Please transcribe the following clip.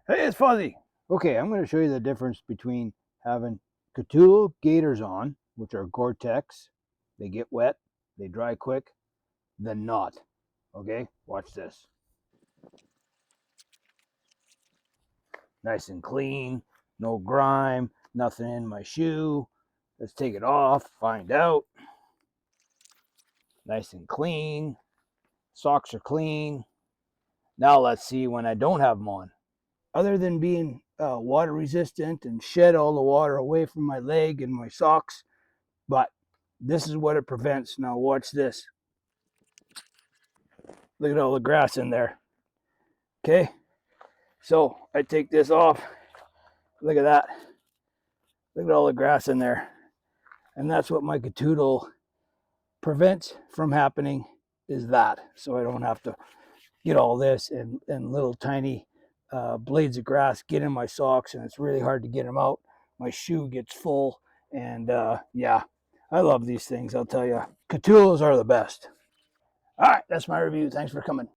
Hey, it's Fuzzy. Okay, I'm going to show you the difference between having Kahtoola Gaiters on, which are Gore-Tex. They get wet, they dry quick, than not. Okay, watch this. Nice and clean, no grime, nothing in my shoe. Let's take it off, find out. Nice and clean. Socks are clean. Now let's see when I don't have them on. Other than being water resistant and shed all the water away from my leg and my socks, but this is what it prevents. Now watch this. Look at all the grass in there. Okay, so I take this off. Look at that. Look at all the grass in there. And that's what my Kahtoola prevents from happening, is that. So I don't have to get all this and little tiny blades of grass get in my socks, and it's really hard to get them out. My shoe gets full, and yeah, I love these things, I'll tell you. Kahtoolas are the best. All right, that's my review. Thanks for coming.